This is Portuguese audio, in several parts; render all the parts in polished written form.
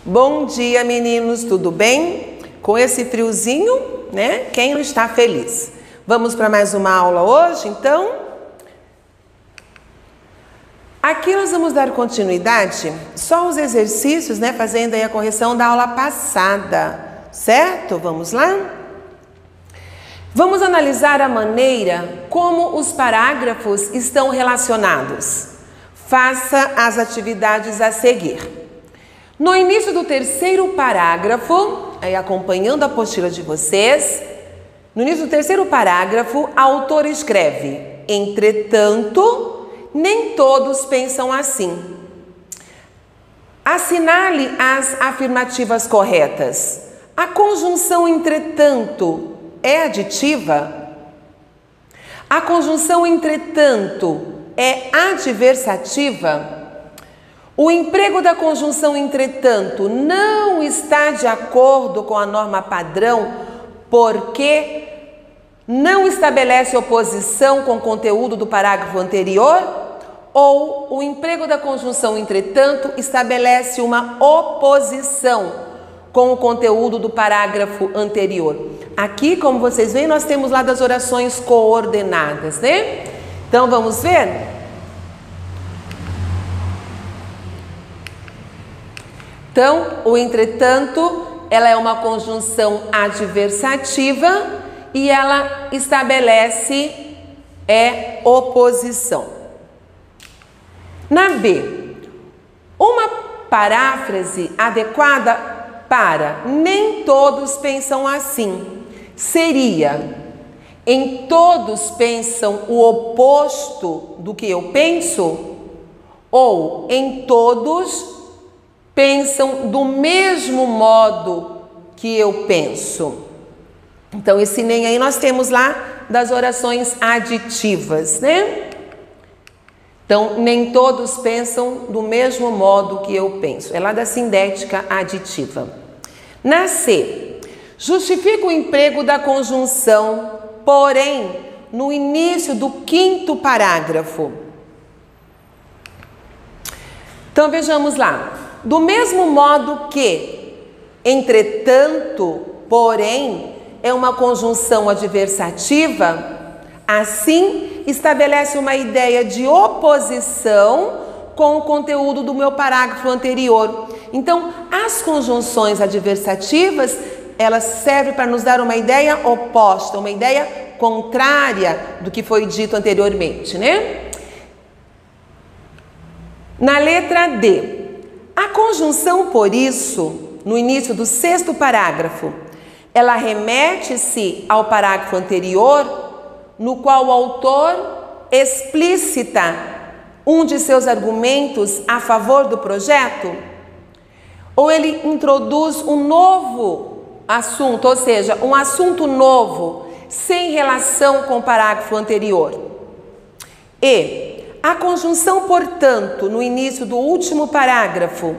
Bom dia, meninos, tudo bem? Com esse friozinho, né? Quem não está feliz? Vamos para mais uma aula hoje, então? Aqui nós vamos dar continuidade só os exercícios, né? Fazendo aí a correção da aula passada, certo? Vamos lá? Vamos analisar a maneira como os parágrafos estão relacionados. Faça as atividades a seguir. No início do terceiro parágrafo, aí acompanhando a apostila de vocês, no início do terceiro parágrafo, a autora escreve: entretanto, nem todos pensam assim. Assinale as afirmativas corretas. A conjunção entretanto é aditiva? A conjunção entretanto é adversativa? O emprego da conjunção entretanto não está de acordo com a norma padrão porque não estabelece oposição com o conteúdo do parágrafo anterior? Ou o emprego da conjunção entretanto estabelece uma oposição com o conteúdo do parágrafo anterior? Aqui, como vocês veem, nós temos lá das orações coordenadas, né? Então, vamos ver? Então, o entretanto, ela é uma conjunção adversativa e ela estabelece oposição. Na B, uma paráfrase adequada para nem todos pensam assim seria: em todos pensam o oposto do que eu penso? Ou em todos pensam do mesmo modo que eu penso? Então, esse nem aí nós temos lá das orações aditivas, né? Então, nem todos pensam do mesmo modo que eu penso. É lá da sindética aditiva. Na C, justifica o emprego da conjunção, porém, no início do quinto parágrafo. Então, vejamos lá. Do mesmo modo que, entretanto, porém, é uma conjunção adversativa, assim estabelece uma ideia de oposição com o conteúdo do meu parágrafo anterior. Então, as conjunções adversativas, elas servem para nos dar uma ideia oposta, uma ideia contrária do que foi dito anteriormente, né? Na letra D, a conjunção por isso, no início do sexto parágrafo, ela remete-se ao parágrafo anterior, no qual o autor explicita um de seus argumentos a favor do projeto? Ou ele introduz um novo assunto, ou seja, um assunto novo, sem relação com o parágrafo anterior? E a conjunção, portanto, no início do último parágrafo,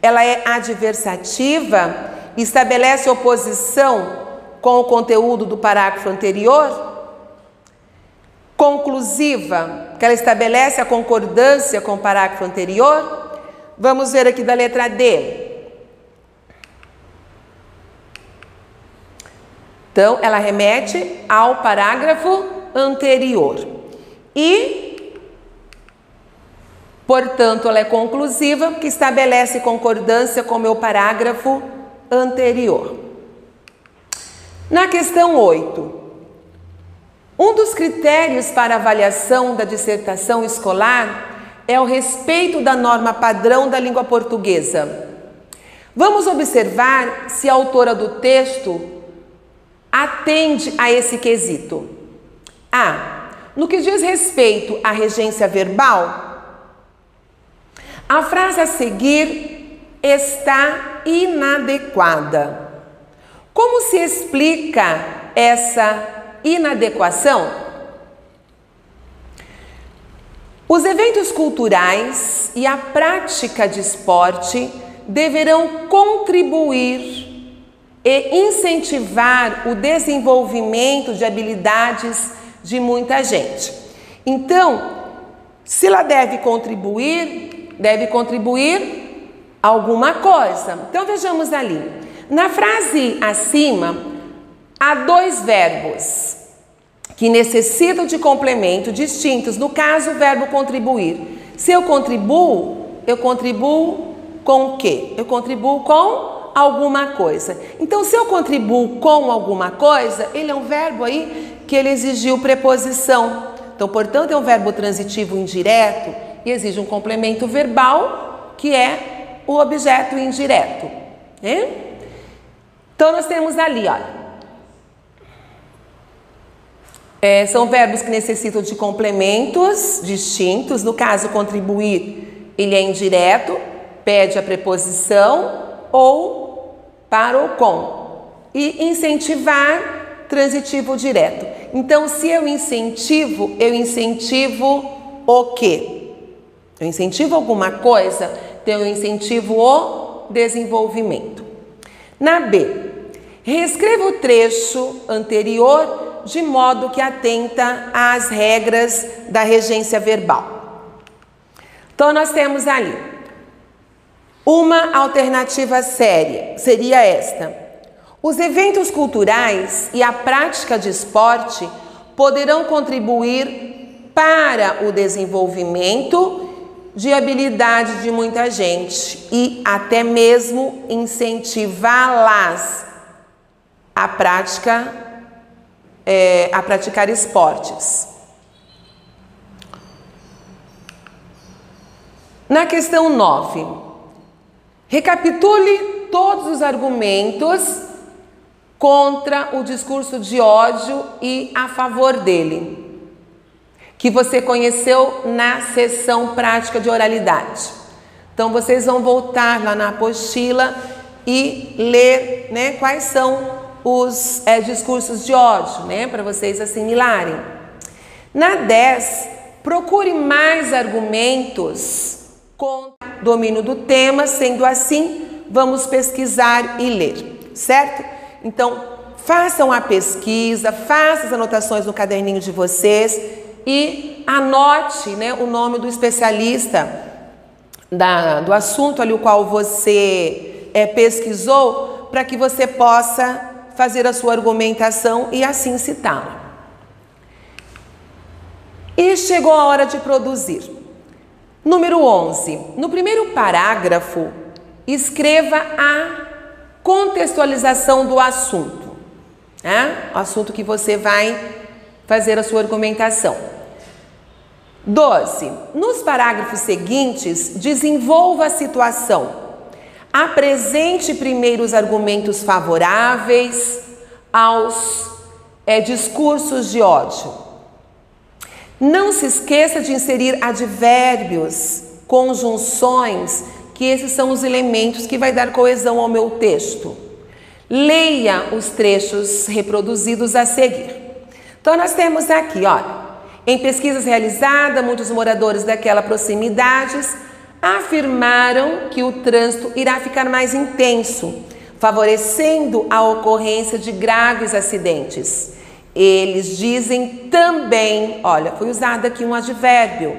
ela é adversativa, estabelece oposição com o conteúdo do parágrafo anterior? Conclusiva, que ela estabelece a concordância com o parágrafo anterior? Vamos ver aqui da letra D. Então, ela remete ao parágrafo anterior. E, portanto, ela é conclusiva, que estabelece concordância com o meu parágrafo anterior. Na questão 8, um dos critérios para avaliação da dissertação escolar é o respeito da norma padrão da língua portuguesa. Vamos observar se a autora do texto atende a esse quesito. A. No que diz respeito à regência verbal, a frase a seguir está inadequada. Como se explica essa inadequação? Os eventos culturais e a prática de esporte deverão contribuir e incentivar o desenvolvimento de habilidades de muita gente. Então, se ela deve contribuir alguma coisa. Então vejamos ali. Na frase acima, há dois verbos que necessitam de complemento distintos. No caso, o verbo contribuir. Se eu contribuo com o quê? Eu contribuo com alguma coisa. Então, se eu contribuo com alguma coisa, ele é um verbo aí que ele exigiu preposição. Então, portanto, é um verbo transitivo indireto e exige um complemento verbal, que é o objeto indireto, né? Então, nós temos ali, olha. São verbos que necessitam de complementos distintos. No caso, contribuir, ele é indireto, pede a preposição ou para ou com. E incentivar, transitivo direto. Então, se eu incentivo o quê? Eu incentivo alguma coisa, então eu incentivo o desenvolvimento. Na B, reescreva o trecho anterior de modo que atenta às regras da regência verbal. Então, nós temos ali uma alternativa seria esta: os eventos culturais e a prática de esporte poderão contribuir para o desenvolvimento de habilidade de muita gente e até mesmo incentivá-las a praticar esportes. Na questão 9, recapitule todos os argumentos contra o discurso de ódio e a favor dele, que você conheceu na sessão prática de oralidade. Então, vocês vão voltar lá na apostila e ler, né, quais são os discursos de ódio, né, para vocês assimilarem. Na 10, procure mais argumentos com domínio do tema, sendo assim, vamos pesquisar e ler, certo? Então, façam a pesquisa, façam as anotações no caderninho de vocês e anote, né, o nome do especialista do assunto ali o qual você pesquisou, para que você possa fazer a sua argumentação e assim citá-la. E chegou a hora de produzir. Número 11. No primeiro parágrafo, escreva a contextualização do assunto, né? O assunto que você vai fazer a sua argumentação. 12. Nos parágrafos seguintes, desenvolva a situação. Apresente primeiro os argumentos favoráveis aos discursos de ódio. Não se esqueça de inserir advérbios, conjunções, que esses são os elementos que vai dar coesão ao meu texto. Leia os trechos reproduzidos a seguir. Então, nós temos aqui, olha, em pesquisas realizadas, muitos moradores daquela proximidade afirmaram que o trânsito irá ficar mais intenso, favorecendo a ocorrência de graves acidentes. Eles dizem também, olha, foi usado aqui um advérbio.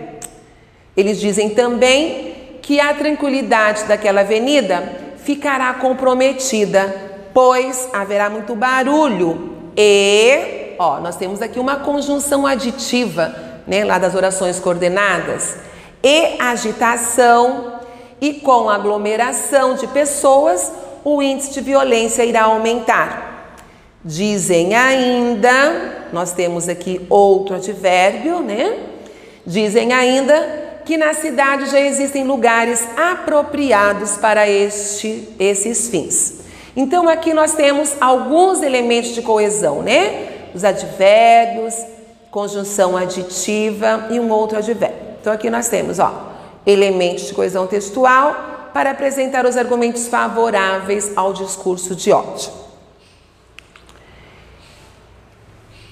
Eles dizem também que a tranquilidade daquela avenida ficará comprometida, pois haverá muito barulho e, nós temos aqui uma conjunção aditiva, né, lá das orações coordenadas. E agitação, e com aglomeração de pessoas, o índice de violência irá aumentar. Dizem ainda, nós temos aqui outro advérbio, né? Dizem ainda que na cidade já existem lugares apropriados para esses fins. Então, aqui nós temos alguns elementos de coesão, né? Os advérbios, conjunção aditiva e um outro advérbio. Então, aqui nós temos, elementos de coesão textual para apresentar os argumentos favoráveis ao discurso de ódio.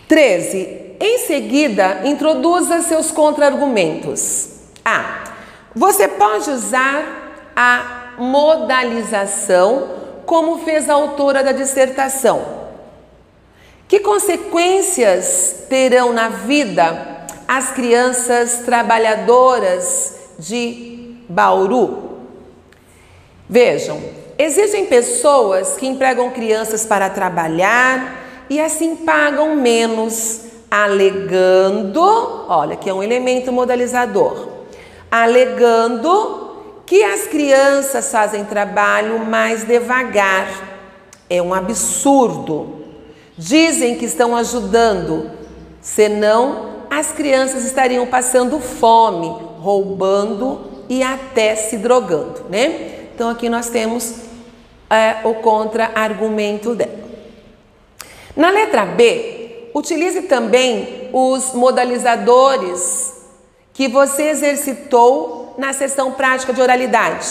13. Em seguida, introduza seus contra-argumentos. A. Você pode usar a modalização como fez a autora da dissertação. Que consequências terão na vida as crianças trabalhadoras de Bauru? Vejam, existem pessoas que empregam crianças para trabalhar e assim pagam menos, alegando, olha, que é um elemento modalizador, alegando que as crianças fazem trabalho mais devagar. É um absurdo. Dizem que estão ajudando, senão as crianças estariam passando fome, roubando e até se drogando, né? Então aqui nós temos o contra-argumento dela. Na letra B, utilize também os modalizadores que você exercitou na sessão prática de oralidade.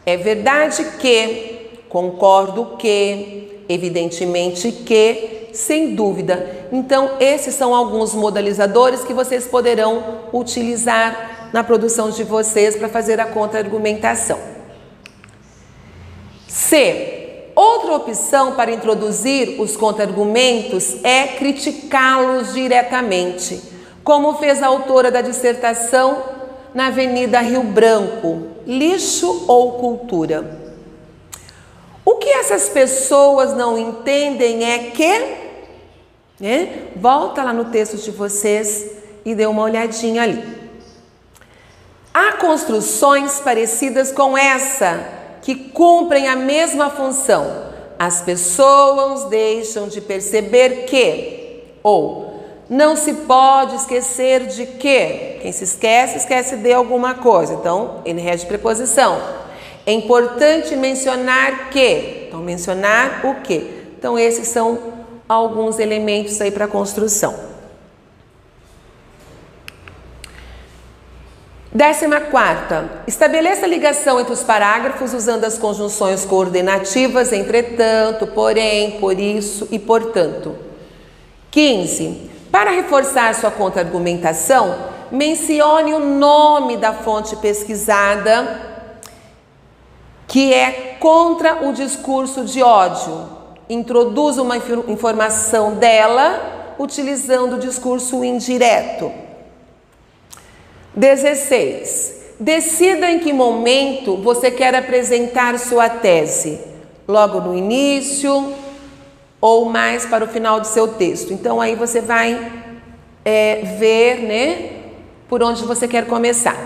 É verdade que, concordo que, evidentemente que, sem dúvida. Então, esses são alguns modalizadores que vocês poderão utilizar na produção de vocês para fazer a contra-argumentação. C. Outra opção para introduzir os contra-argumentos é criticá-los diretamente, como fez a autora da dissertação na Avenida Rio Branco, lixo ou cultura. O que essas pessoas não entendem é que, volta lá no texto de vocês e dê uma olhadinha ali. Há construções parecidas com essa, que cumprem a mesma função. As pessoas deixam de perceber que, ou não se pode esquecer de que. Quem se esquece, esquece de alguma coisa. Então, ele rege preposição. É importante mencionar que. Então, mencionar o que. Então, esses são alguns elementos aí para a construção. 14ª. Estabeleça a ligação entre os parágrafos usando as conjunções coordenativas entretanto, porém, por isso e portanto. 15. Para reforçar sua contra-argumentação, mencione o nome da fonte pesquisada que é contra o discurso de ódio. Introduza uma informação dela utilizando o discurso indireto. 16. Decida em que momento você quer apresentar sua tese. Logo no início ou mais para o final do seu texto. Então, aí você vai ver, por onde você quer começar.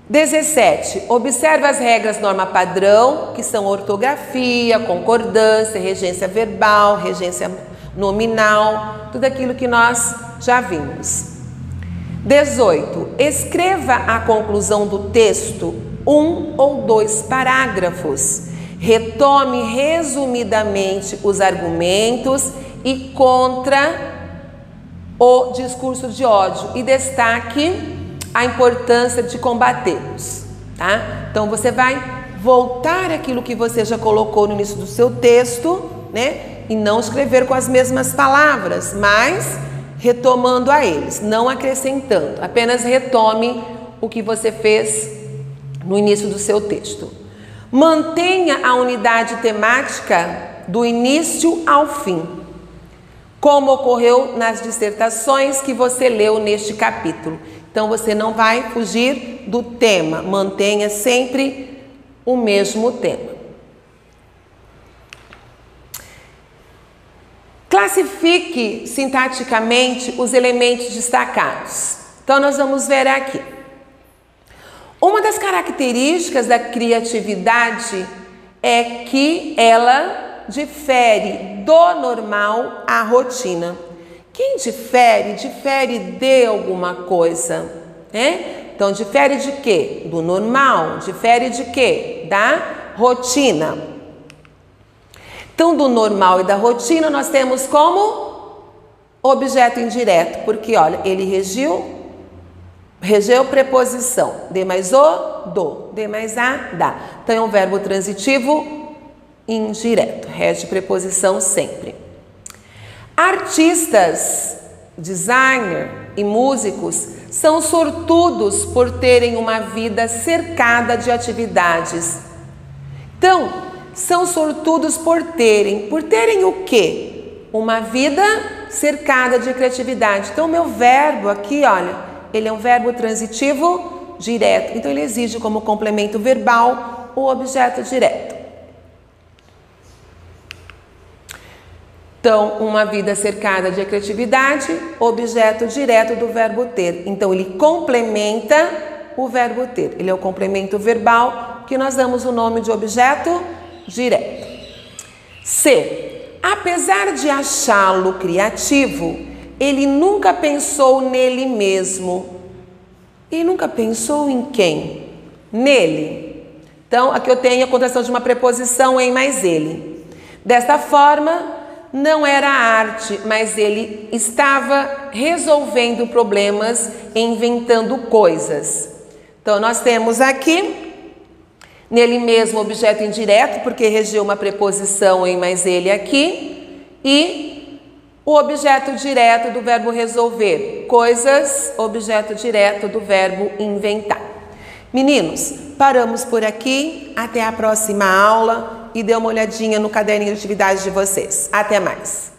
17. Observe as regras norma padrão, que são ortografia, concordância, regência verbal, regência nominal, tudo aquilo que nós já vimos. 18. Escreva a conclusão do texto, 1 ou 2 parágrafos. Retome resumidamente os argumentos e contra o discurso de ódio e destaque a importância de combatê-los, tá? Então, você vai voltar aquilo que você já colocou no início do seu texto, e não escrever com as mesmas palavras, mas retomando a eles, não acrescentando, apenas retome o que você fez no início do seu texto. Mantenha a unidade temática do início ao fim, como ocorreu nas dissertações que você leu neste capítulo. Então, você não vai fugir do tema, mantenha sempre o mesmo tema. Classifique sintaticamente os elementos destacados. Então, nós vamos ver aqui. Uma das características da criatividade é que ela difere do normal à rotina. Quem difere, difere de alguma coisa, Então, difere de quê? Do normal. Difere de quê? Da rotina. Então, do normal e da rotina, nós temos como objeto indireto, porque, olha, ele regeu preposição. De mais o, do. De mais a, da. Então, é um verbo transitivo indireto. Rege preposição sempre. Artistas, designer e músicos são sortudos por terem uma vida cercada de atividades. Então, são sortudos por terem o quê? Uma vida cercada de criatividade. Então, o meu verbo aqui, olha, ele é um verbo transitivo direto. Então, ele exige como complemento verbal o objeto direto. Então, uma vida cercada de criatividade, objeto direto do verbo ter. Então, ele complementa o verbo ter. Ele é o complemento verbal que nós damos o nome de objeto direto. C. Apesar de achá-lo criativo, ele nunca pensou nele mesmo. Ele nunca pensou em quem? Nele. Então, aqui eu tenho a contração de uma preposição em mais ele. Desta forma, não era arte, mas ele estava resolvendo problemas e inventando coisas. Então, nós temos aqui, nele mesmo, objeto indireto, porque regeu uma preposição em mais ele aqui, e o objeto direto do verbo resolver, coisas, objeto direto do verbo inventar. Meninos, paramos por aqui, até a próxima aula e dê uma olhadinha no caderninho de atividades de vocês. Até mais!